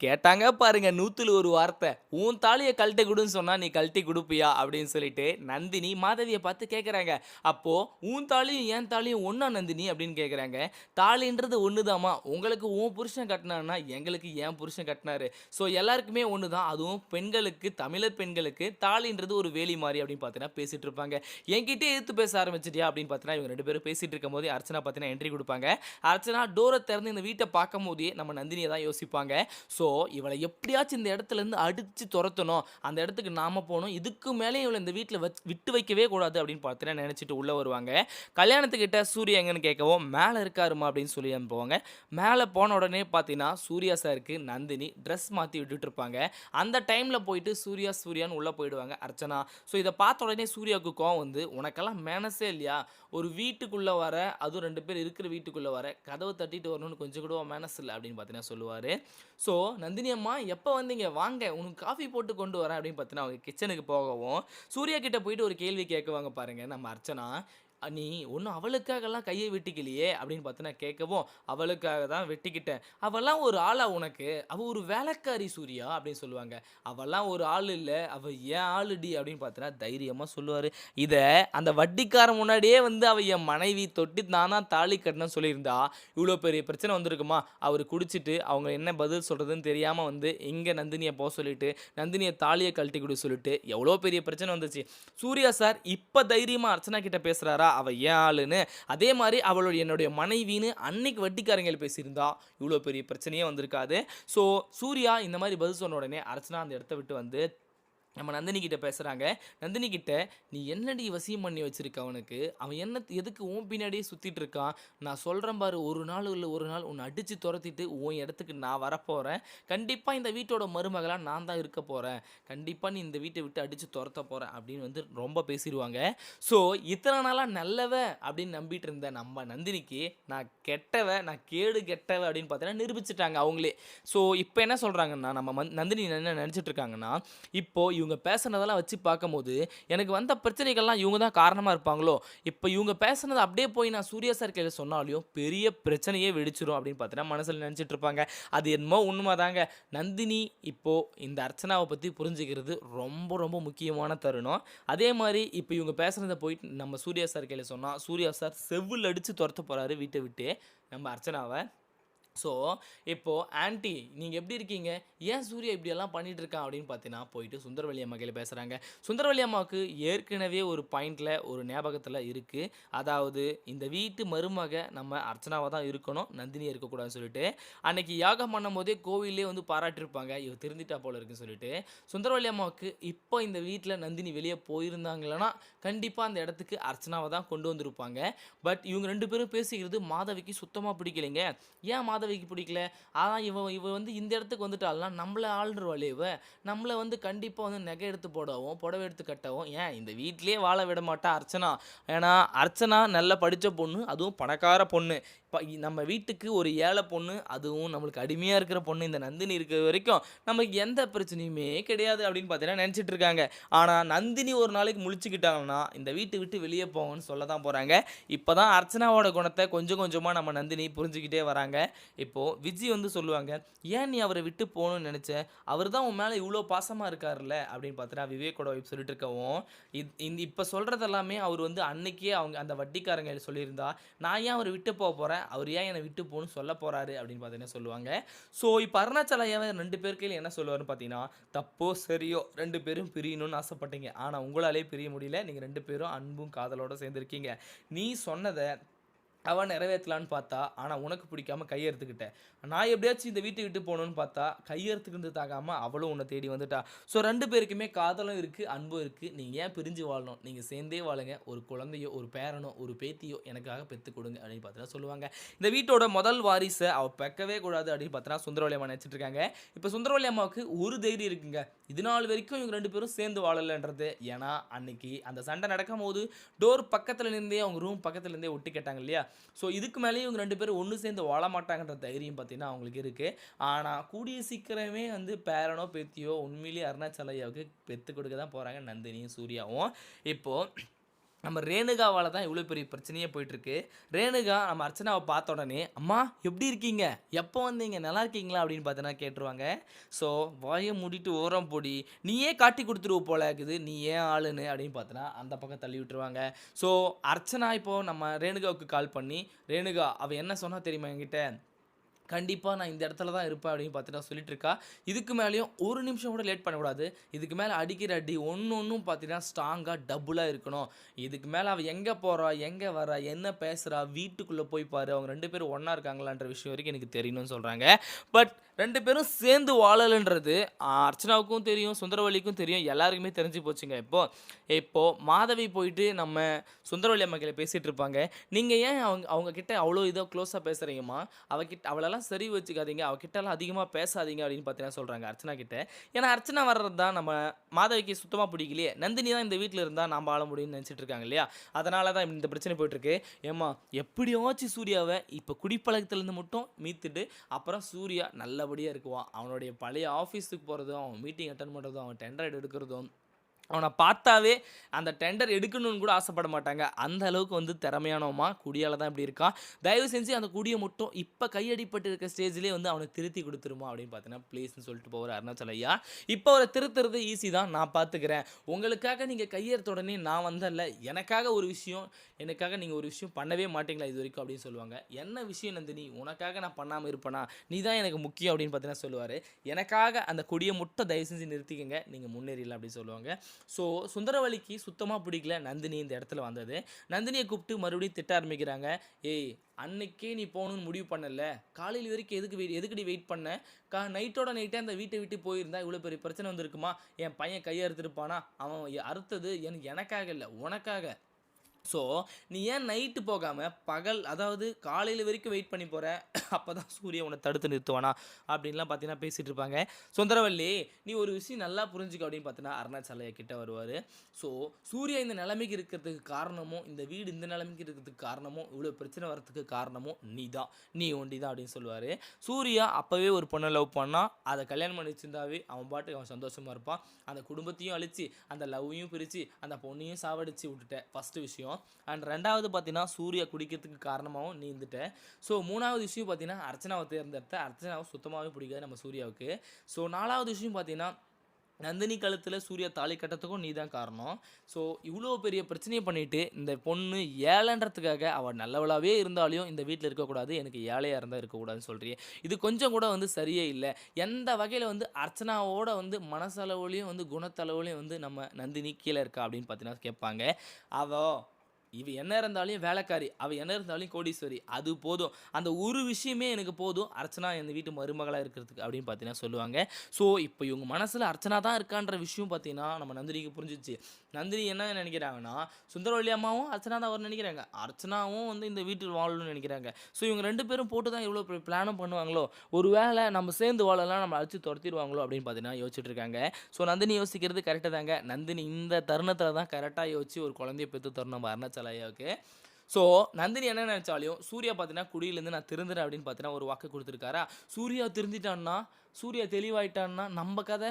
கேட்டாங்க பாருங்க 100ல ஒரு வார்த்தை. "உன் தாலிய கழட்டி குடுன்னு சொன்னா, நீ கழட்டி குடுப்பியா?" அப்படின்னு சொல்லிட்டு நந்தினி மாதவிய பார்த்து கேட்கறாங்க. அப்போ "உன் தாலியும் என் தாலியும் ஒண்ணா நந்தினி?" அப்படின்னு கேட்கறாங்க. "தாலின்றது ஒண்ணுதாம்மா. உங்களுக்கு உன் புருஷன் கட்டுனான்னா, எங்களுக்கு என் புருஷன் கட்டுனாரு. ஸோ எல்லாருக்குமே ஒண்ணு தான். அதுவும் பெண்களுக்கு, தமிழர் பெண்களுக்கு தாலின்றது ஒரு வேலி மாரி." அப்படின்னு பார்த்தீங்கன்னா பேசிட்டு இருப்பாங்க. "என்கிட்டயே எதிர்த்து பேச ஆரம்பிச்சுட்டியா?" அப்படின்னு பார்த்தீங்கன்னா, இவங்க 2 பேரும் பேசிட்டு இருக்கும்போதே அர்ச்சனா பார்த்தீங்கன்னா என்ட்ரி குடுப்பாங்க. அர்ச்சனா டோர திறந்து இந்த வீட்ட பார்க்கும்போதே நம்ம நந்தினிய தான் யோசிப்பாங்க. ஸோ இவள எப்படியாச்சும் இந்த இடத்துலேருந்து அடிச்சு துரத்தணும். அந்த இடத்துக்கு நாம போணும். இதுக்கு மேலே இவள இந்த வீட்ல விட்டு வைக்கவே கூடாது அப்படின்னு பார்த்தீங்கன்னா நெனச்சுட்டு உள்ள வருவாங்க. கல்யாணத்துக்கிட்ட சூர்யா எங்கன்னு கேட்கவும், "மேல இருக்காரும்மா" அப்படின்னு சொல்லி அனுப்புவாங்க. மேல போன உடனே பார்த்தீங்கன்னா, சூர்யா சாருக்கு நந்தினி ட்ரெஸ் மாத்தி விட்டுட்டு இருப்பாங்க. அந்த டைம்ல போயிட்டு சூர்யான்னு உள்ள போயிடுவாங்க அர்ச்சனா. ஸோ இத பார்த்த உடனே சூர்யாவுக்கு கோவம் வந்து, "உனக்கெல்லாம் மேனஸே இல்லையா? ஒரு வீட்டுக்குள்ள வர, அதுவும் 2 பேர் இருக்கிற வீட்டுக்குள்ள வர, கதவ தட்டிட்டு வரணும்னு கொஞ்சம் கூடவா மேனஸ் இல்ல?" அப்படின்னு பார்த்தீங்கன்னா சொல்லுவாரு. ஸோ நந்தினி அம்மா எப்போ வந்தீங்க? வாங்க உனக்கு காஃபி போட்டு கொண்டு வரேன் அப்படின்னு பார்த்தீங்கன்னா, அவங்க கிச்சனுக்கு போகவும், சூர்யா கிட்ட போயிட்டு ஒரு கேள்வி கேட்குவாங்க பாருங்க நம்ம அர்ச்சனா. "நீ ஒண்ணும் அவளுக்காகலாம் கைய வெட்டிக்கலையே?" அப்படின்னு பார்த்தீங்கன்னா கேட்கவும், "அவளுக்காக தான் வெட்டிக்கிட்டேன். அவலாம் ஒரு ஆளா உனக்கு? அவ ஒரு வேலைக்காரி சூர்யா" அப்படின்னு சொல்லுவாங்க. "அவலாம் ஒரு ஆள் இல்ல. அவ என் ஆளுடி" அப்படின்னு பார்த்தீங்கன்னா தைரியமா சொல்லுவாரு. இத அந்த வட்டிக்காரன் முன்னாடியே வந்து அவ என் மனைவி தொட்டு நான் தான் தாலி கட்டினேன்னு சொல்லியிருந்தா, இவ்வளோ பெரிய பிரச்சனை வந்திருக்குமா? அவரு குடிச்சிட்டு அவங்க என்ன பதில் சொல்றதுன்னு தெரியாம வந்து இங்க நந்தினிய சொல்லிட்டு, நந்தினிய தாலிய கழட்டி குடுக்க சொல்லிட்டு, எவ்வளோ பெரிய பிரச்சனை வந்துச்சு. சூர்யா சார் இப்ப தைரியமா அர்ச்சனா கிட்ட பேசுறாரா, அவ என் ஆளுன்னு. அதே மாரி அவளுடைய என்னுடைய மனைவின்னு அன்னைக்கு வட்டிக்காரங்கையில பேசியிருந்தா, இவ்வளோ பெரிய பிரச்சனையே வந்திருக்காது. ஸோ சூர்யா இந்த மாரி பதில் சொன்ன உடனே அர்ச்சனா அந்த இடத்த விட்டு வந்து நம்ம நந்தினி கிட்ட பேசுறாங்க. நந்தினி கிட்ட, "நீ என்னடி வசியம் பண்ணி வச்சிருக்க அவனுக்கு? அவன் எதுக்கு உன் பின்னாடியே சுத்திட்டு இருக்கான்? நான் சொல்றேன் பாரு, ஒரு நாள் இல்ல ஒரு நாள் உன்ன அடிச்சு தொரத்திட்டு உன் இடத்துக்கு நான் வரப்போறேன். கண்டிப்பா இந்த வீட்டோட மருமகளா நான் தான் இருக்க போறேன். கண்டிப்பா நீ இந்த வீட்ட விட்டு அடிச்சு தொரத்த போற" அப்படின்னு வந்து ரொம்ப பேசிருவாங்க. ஸோ இத்தன நாளா நல்லவ அப்படின்னு நம்பிட்டு இருந்த நம்ம நந்தினிக்கு, நான் கெட்டவ, நான் கேடு கெட்டவ அப்படின்னு பார்த்தீங்கன்னா நிரூபிச்சுட்டாங்க அவங்களே. ஸோ இப்ப என்ன சொல்றாங்கன்னா, நம்ம நந்தினி என்ன நெனச்சுட்டு இருக்காங்கன்னா, இப்போ இவங்க பேசுனதெல்லாம் வச்சு பார்க்கும்போது, எனக்கு வந்த பிரச்சனைகள்லாம் இவங்க தான் காரணமா இருப்பாங்களோ! இப்ப இவங்க பேசுனத அப்படியே போய் நான் சூர்யா சார் கையில சொன்னாலும், பெரிய பிரச்சனையே வெடிச்சிரும் அப்படின்னு பார்த்தீங்கன்னா, மனசுல நெனச்சுட்டு இருப்பாங்க. அது என்னமோ உண்மதாங்க. நந்தினி இப்போ இந்த அர்ச்சனாவ பத்தி புரிஞ்சுக்கிறது ரொம்ப, ரொம்ப முக்கியமான தருணம். அதே மாரி இப்ப இவங்க பேசுனத போயிட்டு நம்ம சூர்யா சார் கையில சொன்னா, சூர்யா சார் செவுல்ல அடிச்சு தொரத்த போறாரு வீட்ட விட்டு, நம்ம அர்ச்சனாவ. ஸோ, இப்போ "ஆன்டி நீங்க எப்படி இருக்கீங்க? ஏன் சூர்யா இப்படியெல்லாம் பண்ணிட்டு இருக்கான்?" அப்படின்னு பார்த்தீங்கன்னா, போயிட்டு சுந்தரவல்லி அம்மா கையில பேசுறாங்க. சுந்தரவல்லி அம்மாவுக்கு ஏற்கனவே ஒரு பாயிண்ட்ல ஒரு ஞாபகத்துல இருக்கு. அதாவது இந்த வீட்டு மருமக நம்ம அர்ச்சனாவா தான் இருக்கணும். நந்தினி இருக்கக்கூடாதுன்னு சொல்லிட்டு. அன்னைக்கு யாகம் பண்ணும்போதே கோவில்லயே வந்து பாராட்டியிருப்பாங்க. இவ திருந்திட்டா போல இருக்குன்னு சொல்லிட்டு. சுந்தரவல்லி அம்மாவுக்கு இப்போ இந்த வீட்ல நந்தினி வெளிய போயிருந்தாங்கன்னா, கண்டிப்பா அந்த இடத்துக்கு அர்ச்சனாவ தான் கொண்டு வந்திருப்பாங்க. பட் இவங்க 2 பேரும் பேசிக்கிறது மாதவிக்கு சுத்தமா பிடிக்கலைங்க. ஏன் மாதவிக்கு பிடிக்கல? அதான் இவ இவ வந்து இந்த இடத்துக்கு வந்துட்டாள்னா, நம்மள ஆள்ருவாளே இவ. நம்மள வந்து கண்டிப்பா வந்து நகை எடுத்து போடவும், புடவை எடுத்து கட்டவும், ஏன் இந்த வீட்லயே வாழ விட மாட்டா அர்ச்சனா. ஏன்னா, அர்ச்சனா நல்லா படிச்ச பொண்ணு, அதுவும் பணக்கார பொண்ணு. நம்ம வீட்டுக்கு ஒரு ஏழை பொண்ணு, அதுவும் நம்மளுக்கு அடிமையா இருக்கிற பொண்ணு இந்த நந்தினி இருக்கிற வரைக்கும், நமக்கு எந்த பிரச்சனையுமே கிடையாது அப்படின்னு பார்த்தீங்கன்னா நெனச்சிட்டு இருக்காங்க. ஆனா, நந்தினி ஒரு நாளைக்கு முழிச்சுக்கிட்டாங்கன்னா, இந்த வீட்ட விட்டு வெளிய போங்கன்னு சொல்ல தான் போறாங்க. இப்ப தான் அர்ச்சனாவோட குணத்த கொஞ்சம் கொஞ்சமா நம்ம நந்தினி புரிஞ்சுக்கிட்டே வராங்க. இப்போ விஜி வந்து சொல்லுவாங்க, "ஏன் நீ அவர விட்டு போணும்னு நெனச்ச? அவரு தான் உன் மேல இவ்ளோ பாசமா இருக்காருல்ல." அப்படின்னு பார்த்தீங்கன்னா, விவேக்கோட ஒய்ஃப் சொல்லிட்டு இருக்கவும், இப்ப சொல்றது எல்லாமே அவரு வந்து அன்னைக்கே அவங்க அந்த வட்டிக்காரங்க சொல்லியிருந்தா, "நான் ஏன் அவர விட்டு போறேன்? அவரு ஏன் என்ன விட்டு போன்னு சொல்ல போறாரு?" அப்படின்னு பார்த்தீங்கன்னா சொல்லுவாங்க. ஸோ, இப்ப அருணாச்சல ஐயாவும் 2 பேர் கையில என்ன சொல்லுவாருன்னு பார்த்தீங்கன்னா, "தப்போ, சரியோ 2 பேரும் பிரியணும்னு ஆசைப்பட்டீங்க. ஆனா உங்களாலயே பிரிய முடியல. நீங்க 2 பேரும் அன்பும் காதலோட சேர்ந்திருக்கீங்க. நீ சொன்னத அவ நிறைவேத்தலான்னு பார்த்தா, ஆனா உனக்கு பிடிக்காம கையறுத்துக்கிட்ட. நான் எப்படியாச்சும் இந்த வீட்ட விட்டு போணும்னு பார்த்தா, கையறுத்துக்கிட்டதுக்காகாம அவளும் உன்ன தேடி வந்துட்டா. ஸோ 2 பேருக்குமே காதலும் இருக்கு, அன்பும் இருக்கு. நீங்க ஏன் பிரிஞ்சு வாழணும்? நீங்க சேர்ந்தே வாழுங்க. ஒரு குழந்தையோ, ஒரு பேரனோ, ஒரு பேத்தியோ எனக்காக பெத்துக் குடுங்க." அப்படின்னு பார்த்தீங்கன்னா சொல்லுவாங்க. இந்த வீட்டோட முதல் வாரிச அவ பெக்கவே கூடாது அப்படின்னு பார்த்தீங்கன்னா சுந்தரவல்லி அம்மா நினைச்சிட்டு இருக்காங்க. இப்ப சுந்தரவல்லி அம்மாவுக்கு ஒரு தைரியம் இருக்குங்க. இது நாள் வரைக்கும் இவங்க 2 பேரும் சேர்ந்து வாழலன்றது. ஏன்னா, அன்னைக்கு அந்த சண்டை நடக்கும்போது, டோர் பக்கத்துல இருந்தே அவங்க ரூம் பக்கத்துல இருந்தே ஒட்டு கேட்டாங்க இல்லையா? ஸோ இதுக்கு மேலேயும் இவங்க 2 பேரும் ஒண்ணு சேர்ந்து வாழ மாட்டாங்கன்ற தைரியம் பார்த்தீங்கன்னா அவங்களுக்கு இருக்கு. ஆனா கூடிய சீக்கிரமே வந்து பேரனோ, பேத்தியோ உண்மையிலேயே அருணாச்சல ஐயாவுக்கு பெத்துக் கொடுக்க தான் போறாங்க நந்தினியும், சூர்யாவும். இப்போ நம்ம ரேணுகாவால தான் இவ்வளோ பெரிய பிரச்சனையே போயிட்டுருக்கு. ரேணுகா நம்ம அர்ச்சனாவ பார்த்த உடனே, "அம்மா எப்படி இருக்கீங்க? எப்போ வந்தீங்க? நல்லா இருக்கீங்களா?" அப்படின்னு பார்த்தீங்கன்னா கேட்டுருவாங்க. ஸோ வாய மூடிட்டு ஓரம் போடி, நீயே காட்டி குடுத்துருவ போல இருக்குது. நீ ஏன் ஆளுன்னு அப்படின்னு பார்த்தீன்னா, அந்த பக்கம் தள்ளி விட்டுருவாங்க. ஸோ அர்ச்சனா இப்போ நம்ம ரேணுகாவுக்கு கால் பண்ணி, "ரேணுகா அவ என்ன சொன்னா தெரியுமா என்கிட்ட? கண்டிப்பா நான் இந்த இடத்துல தான் இருப்பேன்" அப்படின்னு பார்த்துட்டு சொல்லிட்டு இருக்கா. இதுக்கு மேலேயும் ஒரு நிமிஷம் கூட லேட் பண்ணக்கூடாது. இதுக்கு மேல அடிக்கிற அடி ஒண்ணும் பார்த்தீங்கன்னா ஸ்ட்ராங்கா டபுளா இருக்கணும். இதுக்கு மேல அவ எங்க போறா? எங்க வரா? என்ன பேசுறா? வீட்டுக்குள்ள போய் பாரு. அவங்க 2 பேரும் ஒண்ணா இருக்காங்களான்ற விஷயம் வரைக்கும் எனக்கு தெரியணும்னு சொல்றாங்க. பட் 2 பேரும் சேர்ந்து வாழலன்றது அர்ச்சனாவுக்கும் தெரியும், சுந்தரவல்லிக்கும் தெரியும். எல்லாருக்குமே தெரிஞ்சு போச்சுங்க இப்போ. இப்போ மாதவி போயிட்டு நம்ம சுந்தரவல்லி அம்மாகிட்ட பேசிட்டு இருப்பாங்க. "நீங்க ஏன் அவங்க அவங்க கிட்ட அவ்வளோ இதா க்ளோஸா பேசுறீங்கம்மா? அவளெல்லாம் சரி வச்சுக்காதீங்க. அவ கிட்டலாம் அதிகமா பேசாதீங்க" அப்படின்னு பார்த்தீங்கன்னா சொல்றாங்க அர்ச்சனா கிட்ட. ஏன்னா அர்ச்சனா வர்றது தான் நம்ம மாதவிக்கு சுத்தமா பிடிக்கலையே. நந்தினி தான் இந்த வீட்ல இருந்தா நாம ஆள முடியும்னு நெனச்சிட்டு இருக்காங்க இல்லையா? அதனால தான் இந்த பிரச்சனை போயிட்டுருக்கு. ஏம்மா எப்படியாச்சும் சூர்யாவ இப்ப குடிப்பழக்கத்துலேருந்து மட்டும் மீத்துட்டு, அப்புறம் சூர்யா நல்லபடியா இருக்குவான். அவனுடைய பழைய ஆஃபீஸுக்கு போறதும், அவன் மீட்டிங் அட்டெண்ட் பண்றதும், அவன் டெண்டர் எடுக்கிறதும் அவன பார்த்தாவே அந்த டெண்டர் எடுக்கணும்னு கூட ஆசைப்பட மாட்டாங்க. அந்த அளவுக்கு வந்து திறமையானவன்மா. குடியால தான் இப்படி இருக்கான். தயவு செஞ்சு அந்த குடிய மட்டும் இப்ப கையடிப்பட்டு இருக்க ஸ்டேஜ்லயே வந்து அவனுக்கு திருத்தி குடுத்துருமா அப்படின்னு பார்த்தீங்கன்னா, ப்ளீஸ்ன்னு சொல்லிட்டு போவாரு அருணாச்சல ஐயா. இப்ப அவர திருத்துறது ஈஸி தான். நான் பார்த்துக்கிறேன். உங்களுக்காக நீங்க கையெடுத்த உடனே நான் வந்தேன்ல, எனக்காக நீங்க ஒரு விஷயம் பண்ணவே மாட்டீங்களா இதுவரைக்கும் அப்படின்னு சொல்லுவாங்க. என்ன விஷயம் நந்தினி? உனக்காக நான் பண்ணாம இருப்பேனா? நீ தான் எனக்கு முக்கியம் அப்படின்னு பார்த்தீங்கன்னா சொல்லுவாரு. எனக்காக அந்த கொடிய மட்டும் தயவு செஞ்சு நிறுத்திக்கங்க. நீங்க முன்னேறிடலாம் அப்படின்னு சொல்லுவாங்க. ஸோ சுந்தரவல்லிக்கு சுத்தமாக பிடிக்கல நந்தினி இந்த இடத்துல வந்தது. நந்தினியை கூப்பிட்டு மறுபடியும் திட்ட ஆரம்பிக்கிறாங்க. "ஏய் அன்னைக்கே நீ போகணும்னு முடிவு பண்ணல, காலையில் வரைக்கும் எதுக்குடி வெயிட் பண்ண? நைட்டோட நைட்டே அந்த வீட்டை விட்டு போயிருந்தா இவ்வளோ பெரிய பிரச்சனை வந்திருக்குமா? என் பையன் கையை அறுத்துருப்பானா? அவன் அறுத்தது எனக்காக இல்லை, உனக்காக. ஸோ நீ ஏன் நைட்டு போகாம பகல், அதாவது காலையில் வரைக்கும் வெயிட் பண்ணி போற? அப்பதான் சூர்யா உன்னை தடுத்து நிறுத்துவானா?" அப்படின்லாம் பார்த்தீங்கன்னா பேசிட்டு இருப்பாங்க. "சுந்தரவல்லி நீ ஒரு விஷயம் நல்லா புரிஞ்சுக்க" அப்படின்னு பார்த்தீங்கன்னா அருணாச்சலையா கிட்ட வருவாரு. ஸோ சூர்யா இந்த நிலைமைக்கு இருக்கிறதுக்கு காரணமும், இந்த வீடு இந்த நிலைமைக்கு இருக்கிறதுக்கு காரணமும், இவ்வளோ பிரச்சனை வரதுக்கு காரணமும் நீ ஒண்டி தான் அப்படின்னு சொல்லுவாரு. சூர்யா அப்பவே ஒரு பொண்ணை லவ் பண்ணா, அதை கல்யாணம் பண்ணி வச்சிருந்தாவே அவன் பாட்டுக்கு அவன் சந்தோஷமா இருப்பான். அந்த குடும்பத்தையும் அழிச்சு, அந்த லவ்வையும் பிரிச்சு, அந்த பொண்ணையும் சாவடிச்சு விட்டுட்ட ஃபர்ஸ்ட் விஷயம். அண்ட் 2வது பார்த்தீங்கன்னா, சூர்யா குடிக்கிறதுக்கு காரணமாவும் நீ இருந்துட்ட. ஸோ 3வது விஷயம் பார்த்தீங்கன்னா, அர்ச்சனாவ தேர்ந்தெடுத்த. அர்ச்சனாவ சுத்தமாவே பிடிக்காது நம்ம சூர்யாவுக்கு. ஸோ 4வது விஷயம் பார்த்தீங்கன்னா, நந்தினி கழுத்துல சூர்யா தாலி கட்டுறதுக்கும் நீ தான் காரணம். ஸோ இவ்வளோ பெரிய பிரச்சனைய பண்ணிட்டு, இந்த பொண்ணு ஏழைன்றதுக்காக அவ நல்லவளாவே இருந்தாலும் இந்த வீட்ல இருக்கக்கூடாது. எனக்கு ஏழையா இருந்தா இருக்கக்கூடாதுன்னு சொல்றியே. இது கொஞ்சம் கூட வந்து சரியே இல்ல. எந்த வகையில வந்து அர்ச்சனாவோட வந்து மனசளவுலயும் வந்து குணத்தளவுலயும் வந்து நம்ம நந்தினி கீழ இருக்கா அப்படின்னு பார்த்தீங்கன்னா கேட்பாங்க. அவ இவ என்ன இருந்தாலும் வேலைக்காரி. அவ என்ன இருந்தாலும் கோடீஸ்வரி. அது போதும். அந்த ஒரு விஷயமே எனக்கு போதும். அர்ச்சனா இந்த வீட்டு மருமகளா இருக்கிறதுக்கு அப்படின்னு பார்த்தீங்கன்னா சொல்லுவாங்க. ஸோ, இப்போ இவங்க மனசுல அர்ச்சனா தான் இருக்கான்ற விஷயம் பார்த்தீங்கன்னா, நம்ம நந்தினிக்கு புரிஞ்சுச்சு. நந்தினி என்ன நினைக்கிறாங்கன்னா, சுந்தரவல்லி அம்மாவும் அர்ச்சனா தான் வரும்னு நினைக்கிறாங்க. அர்ச்சனாவும் வந்து இந்த வீட்டில் வாழணும்னு நினைக்கிறாங்க. ஸோ, இவங்க 2 பேரும் போட்டு தான் இவ்வளோ பெரிய பிளானும் பண்ணுவாங்களோ! ஒரு வேளை நம்ம சேர்ந்து வாழலாம் நம்மள அடிச்சு துரத்திருவாங்களோ! அப்படின்னு பார்த்தீங்கன்னா யோசிச்சுட்டு இருக்காங்க. ஸோ, நந்தினி யோசிக்கிறது கரெக்ட்டு தாங்க. நந்தினி இந்த தருணத்தில தான் கரெக்ட்டா யோசிச்சு ஒரு குழந்தைய பெத்து தரணும் நம்ம அருணாச்சல ஐயாவுக்கு. ஸோ, நந்தினி என்ன நெனச்சாலும், சூர்யா பார்த்தீங்கன்னா, குடியிலேருந்து நான் திருந்துறேன் அப்படின்னு பார்த்தீங்கன்னா, ஒரு வாக்கு குடுத்துருக்காரா? சூர்யா திருந்திட்டான்னா, சூர்யா தெளிவாயிட்டான்னா, நம்ப கதை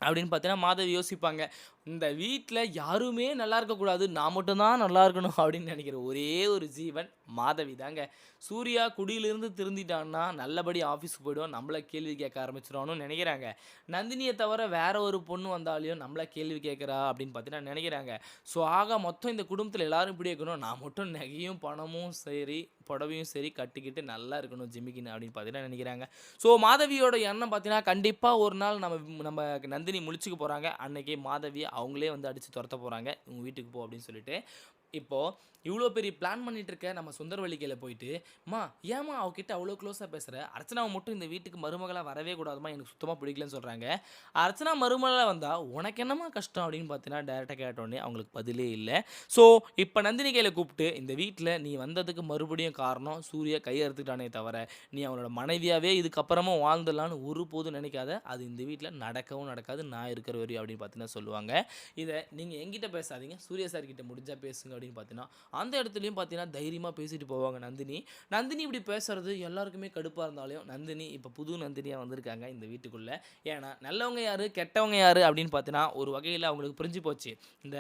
அப்படின்னு பார்த்தீங்கன்னா, மாதவி யோசிப்பாங்க. இந்த வீட்ல யாருமே நல்லா இருக்கக்கூடாது. நான் மட்டும் தான் நல்லா இருக்கணும் அப்படின்னு நெனைக்கிற ஒரே ஒரு ஜீவன் மாதவி தாங்க. சூர்யா குடியிலிருந்து திருந்திட்டான்னா, நல்லபடியா ஆஃபீஸ்க்கு போயிடுவான். நம்மள கேள்வி கேட்க ஆரம்பிச்சுருவான்னு நெனைக்கிறாங்க. நந்தினிய தவிர வேற ஒரு பொண்ணு வந்தாலும் நம்மள கேள்வி கேட்கிறா அப்படின்னு பார்த்தீங்கன்னா நெனைக்கிறாங்க. ஸோ ஆக மொத்தம் இந்த குடும்பத்தில எல்லாரும் இப்படி இருக்கணும். நான் மட்டும் நகையும், பணமும் சரி, புடவையும் சரி கட்டிக்கிட்டு நல்லா இருக்கணும் ஜிமிக்கின்னு அப்படின்னு பார்த்தீங்கன்னா நெனைக்கிறாங்க. ஸோ மாதவியோட எண்ணம் பார்த்தீங்கன்னா, கண்டிப்பா ஒரு நாள் நம்ம நந்தினி முழிச்சுக்க போறாங்க. அன்னைக்கு மாதவிய அவங்களே வந்து அடிச்சு தொரத்த போறாங்க. "உங்க வீட்டுக்கு போ" அப்படின்னு சொல்லிட்டு. இப்போ இவ்வளோ பெரிய பிளான் பண்ணிட்டு இருக்க நம்ம சுந்தரவல்லி கையில போயிட்டு, "அம்மா ஏம்மா அவகிட்ட அவ்வளோ க்ளோஸா பேசுற? அர்ச்சனாவ மட்டும் இந்த வீட்டுக்கு மருமகளா வரவே கூடாதும்மா. எனக்கு சுத்தமா பிடிக்கலன்னு" சொல்றாங்க. அர்ச்சனா மருமகளா வந்தா உனக்கு என்னம்மா கஷ்டம் அப்படின்னு பார்த்தீங்கன்னா, டைரக்ட்டா கேட்டோனே அவங்களுக்கு பதிலே இல்ல. ஸோ இப்ப நந்தினி கையில கூப்பிட்டு, "இந்த வீட்ல நீ வந்ததுக்கு மறுபடியும் காரணம் சூர்யா கை அறுத்துட்டானே தவிர, நீ அவனோட மனைவியாவே இதுக்கப்புறமும் வாழ்ந்துடலான்னு ஒருபோதும் நினைக்காத. அது இந்த வீட்ல நடக்கவும் நடக்காது. நான் இருக்கிற வரையும்" அப்படின்னு பார்த்தீங்கன்னா சொல்லுவாங்க. இத நீங்க என்கிட்ட பேசாதீங்க. சூர்யா சார் கிட்ட முடிஞ்சா பேசுங்க அப்படின்னு பார்த்தீங்கன்னா, அந்த இடத்துலயும் பார்த்தீங்கன்னா தைரியமா பேசிட்டு போவாங்க நந்தினி. நந்தினி இப்படி பேசுறது எல்லாருக்குமே கடுப்பா இருந்தாலும், நந்தினி இப்ப புது நந்தினியா வந்திருக்காங்க இந்த வீட்டுக்குள்ள. ஏன்னா, நல்லவங்க யாரு, கெட்டவங்க யாரு அப்படின்னு பார்த்தீங்கன்னா, ஒரு வகையில அவங்களுக்கு புரிஞ்சு போச்சு. இந்த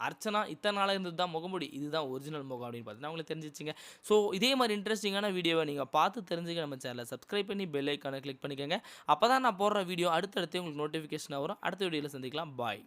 அர்ச்சனா இத்தனை நாளா இருந்தது தான் முகமூடி. இதுதான் ஒரிஜினல் முகம் அப்படின்னு பார்த்தீங்கன்னா உங்களுக்கு தெரிஞ்சிருச்சுங்க. ஸோ இதே மாரி இன்ட்ரஸ்டிங்கான வீடியோவ நீங்க பார்த்து தெரிஞ்சுக்க நம்ம சேனல சப்ஸ்கிரைப் பண்ணி பெல் ஐகான கிளிக் பண்ணிக்கங்க. அப்பதான் நான் போடுற வீடியோ அடுத்தடுத்து உங்களுக்கு நோட்டிஃபிகேஷனா வரும். அடுத்த வீடியோல சந்திக்கலாம். பாய்.